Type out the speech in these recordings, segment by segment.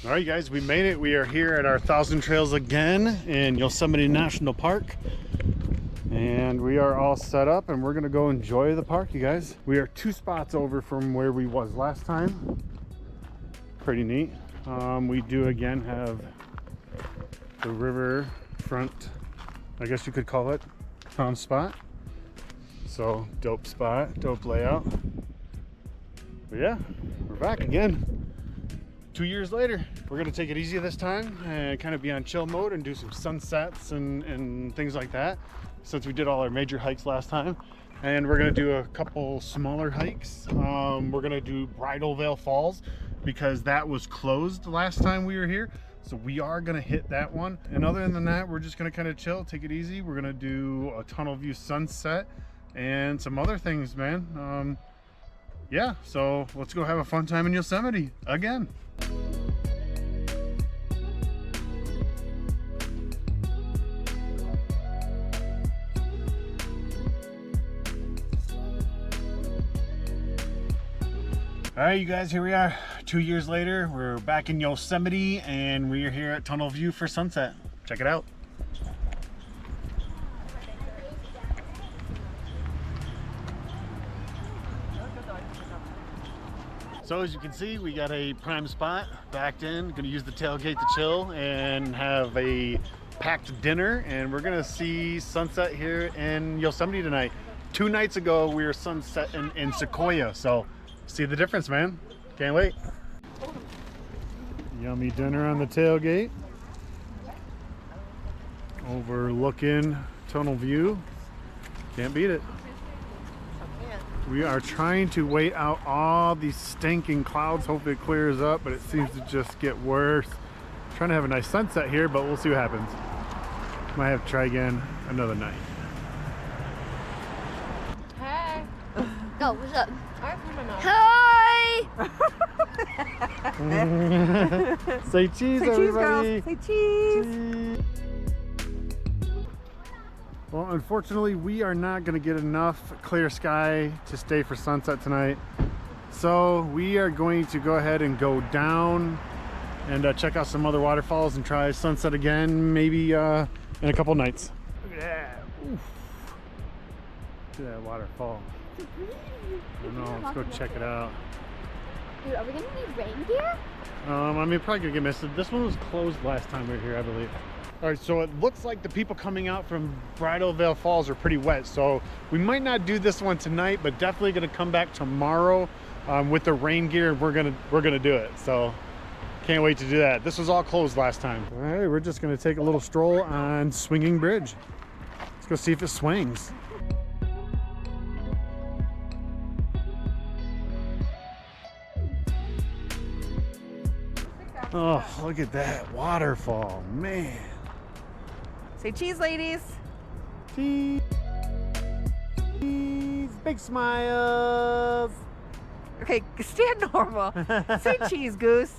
All right, guys, we made it. We are here at our 1,000 Trails again in Yosemite National Park. And we are all set up and we're gonna go enjoy the park, you guys. We are 2 spots over from where we was last time. Pretty neat. We do again have the river front, I guess you could call it, spot. So dope spot, dope layout. But yeah, we're back again. 2 years later. We're gonna take it easy this time and kind of be on chill mode and do some sunsets and things like that, since we did all our major hikes last time. And we're gonna do a couple smaller hikes. We're gonna do Bridal Veil Falls because that was closed last time we were here. So we are gonna hit that one. And other than that, we're just gonna kind of chill, take it easy. We're gonna do a tunnel view sunset and some other things, man. Yeah, so let's go have a fun time in Yosemite again. All right, you guys, here we are 2 years later. We're back in Yosemite and we are here at Tunnel View for sunset. Check it out. So as you can see, we got a prime spot backed in. Gonna use the tailgate to chill and have a packed dinner, and we're gonna see sunset here in Yosemite tonight. 2 nights ago we were sunsetting in Sequoia, so see the difference, man. Can't wait. Yummy dinner on the tailgate, overlooking Tunnel View. Can't beat it. We are trying to wait out all these stinking clouds. Hopefully it clears up, but it seems to just get worse. Trying to have a nice sunset here, but we'll see what happens. Might have to try again another night. Hey. Go, what's up? Hi! Say cheese, Say cheese, everybody. girls. Say cheese. Well, unfortunately, we are not going to get enough clear sky to stay for sunset tonight. So we are going to go ahead and go down and check out some other waterfalls and try sunset again, maybe in a couple nights. Look at that. Oof. Look at that waterfall. I don't know, let's go check it out. Dude, are we gonna need rain gear? I mean, probably gonna get missed. This one was closed last time we were here, I believe. All right, so it looks like the people coming out from Bridal Veil Falls are pretty wet, so we might not do this one tonight, but definitely gonna come back tomorrow with the rain gear, and we're gonna do it. So can't wait to do that. This was all closed last time. All right, we're just gonna take a little stroll on Swinging Bridge. Let's go see if it swings. Oh, look at that waterfall, man. Say cheese, ladies. Cheese. Big smiles. Okay, stand normal. Say cheese, Goose.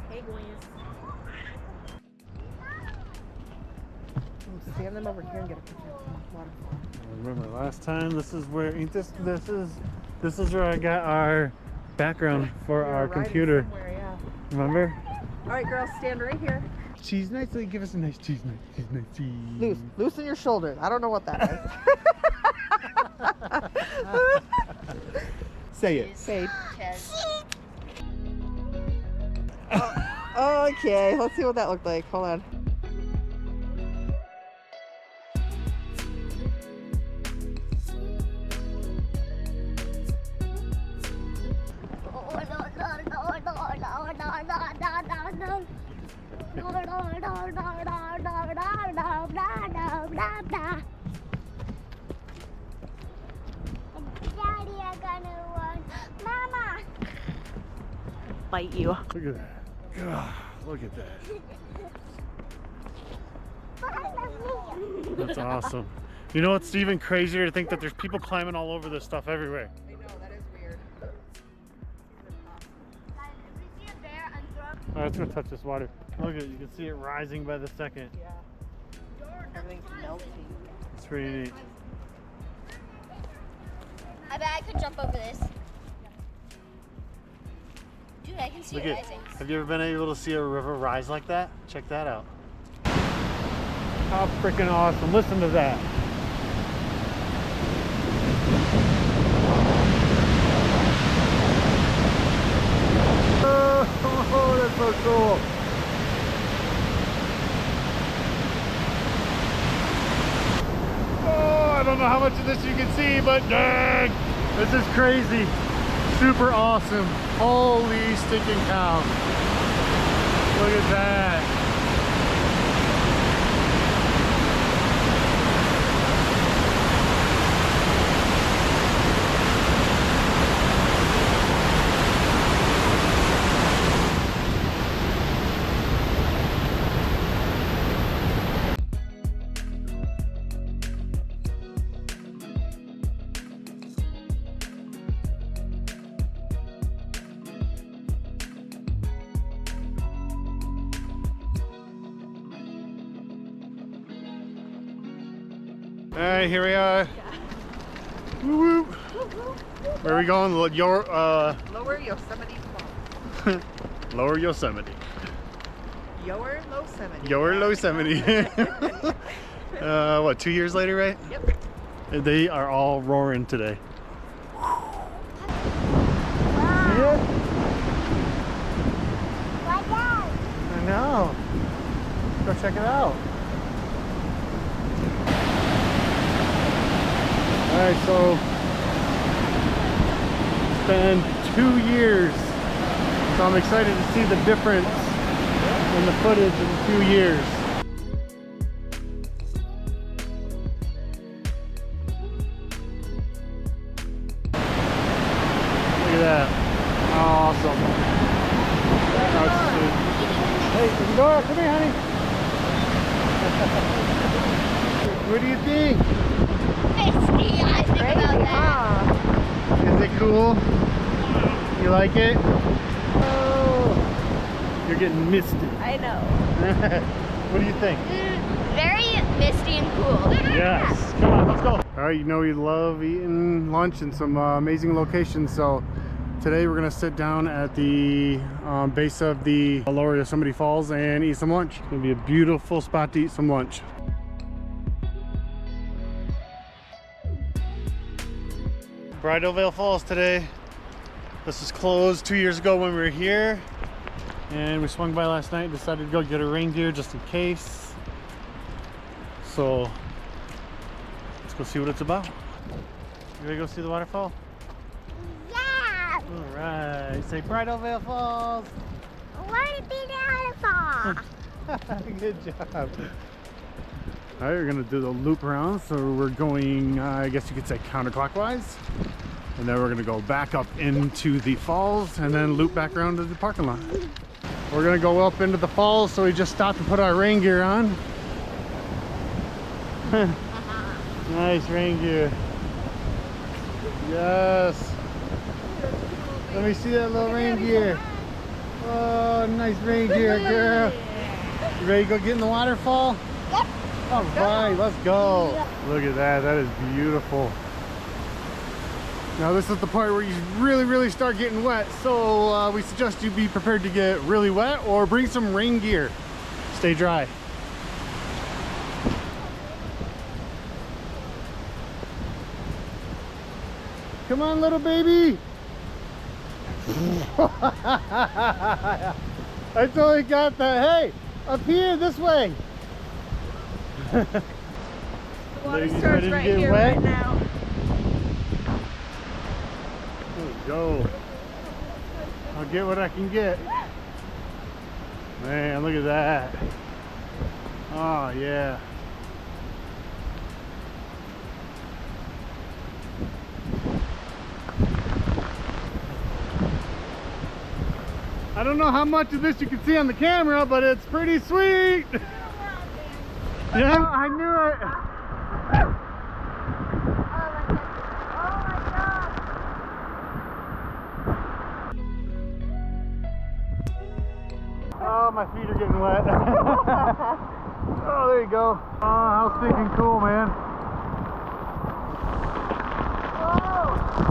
Hey, boys. Stand them over here and get a picture of the waterfall. Remember last time, this is where this is where I got our background for our computer. Yeah. Remember? All right, girls, stand right here. Cheese night, so give us a nice cheese night, cheese. Loosen your shoulders. I don't know what that is. Say it. Say. Chest. Okay, let's see what that looked like. Hold on. Daddy, I'm gonna run. Mama! Bite you. Look at that. God, look at that. That's awesome. You know what's even crazier to think that there's people climbing all over this stuff everywhere. I know, that is weird. All right, let's go touch this water. Look at it, you can see it rising by the second. Yeah. Everything's melting. It's pretty neat. I bet I could jump over this. Dude, I can see Look it at, rising. have you ever been able to see a river rise like that? Check that out. How freaking awesome. Listen to that. Oh, that's so cool. Oh, I don't know how much of this you can see, but dang, this is crazy. Super awesome. Holy stinking cow. Look at that. All right, here we are. Woo woo. Where are we going? Lower Yosemite Falls. Lower Yosemite. Lower Yosemite. Lower Yosemite. What, 2 years later, right? Yep. They are all roaring today. Wow. Yeah, What that? I know. Let's go check it out. All right, so it's been 2 years, so I'm excited to see the difference in the footage in 2 years. Look at that. Awesome. That's sweet. Hey, Dora, come here, honey. What do you think? Misty, I think Crazy, about that. huh? Is it cool? You like it? Oh, you're getting misty. I know. What do you think? Very misty and cool. Yes. Come on, let's go. All right, you know we love eating lunch in some amazing locations. So today we're gonna sit down at the base of the Lower Yosemite Falls and eat some lunch. It's gonna be a beautiful spot to eat some lunch. Bridalveil Falls today. This was closed 2 years ago when we were here, and we swung by last night and decided to go get a rain gear just in case. So let's go see what it's about. You ready to go see the waterfall? Yeah. All right, say Bridalveil Falls. I want to be the waterfall. Good job. All right, we're gonna do the loop around. So we're going, I guess you could say counterclockwise. And then we're gonna go back up into the falls and then loop back around to the parking lot. We're gonna go up into the falls, so we just stopped to put our rain gear on. Nice rain gear. Yes. Let me see that little rain gear. Oh, nice rain gear, girl. You ready to go get in the waterfall? Yep. All right, let's go. Look at that, that is beautiful. Now this is the part where you really start getting wet, so we suggest you be prepared to get really wet or bring some rain gear. Stay dry. Come on, little baby. I totally got that. Hey, up here, this way. The water Ladies starts ready to right get here, wet? right now. Let's go. I'll get what I can get. Man, look at that. Oh, yeah. I don't know how much of this you can see on the camera, but it's pretty sweet. Yeah, I knew it. Oh, my feet are getting wet. Oh, there you go. Oh, how stinking cool, man. Whoa.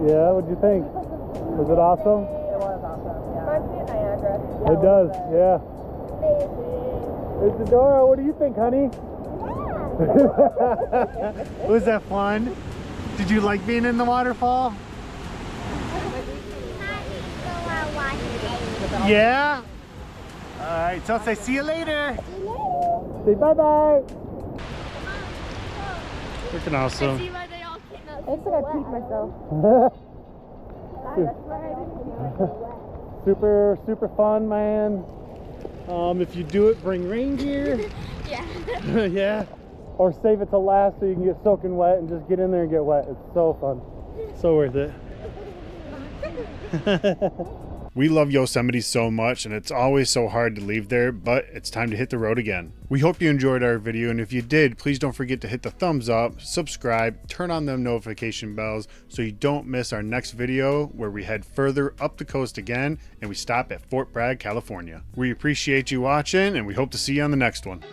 Yeah, what'd you think? Was it awesome? It was awesome. Yeah. Reminds me of Niagara. It does, yeah. Isadora, what do you think, honey? Was that fun? Did you like being in the waterfall? Yeah? Alright, so I'll say see you later. Say bye-bye. Freaking awesome. Looks like I peed myself. Super, super fun, man. If you do it, bring rain gear. Yeah. Yeah. Or save it to last so you can get soaking wet and just get in there and get wet. It's so fun. So worth it. We love Yosemite so much, and it's always so hard to leave there, but it's time to hit the road again. We hope you enjoyed our video, and if you did, please don't forget to hit the thumbs up, subscribe, turn on them notification bells so you don't miss our next video where we head further up the coast again and we stop at Fort Bragg, California. We appreciate you watching, and we hope to see you on the next one.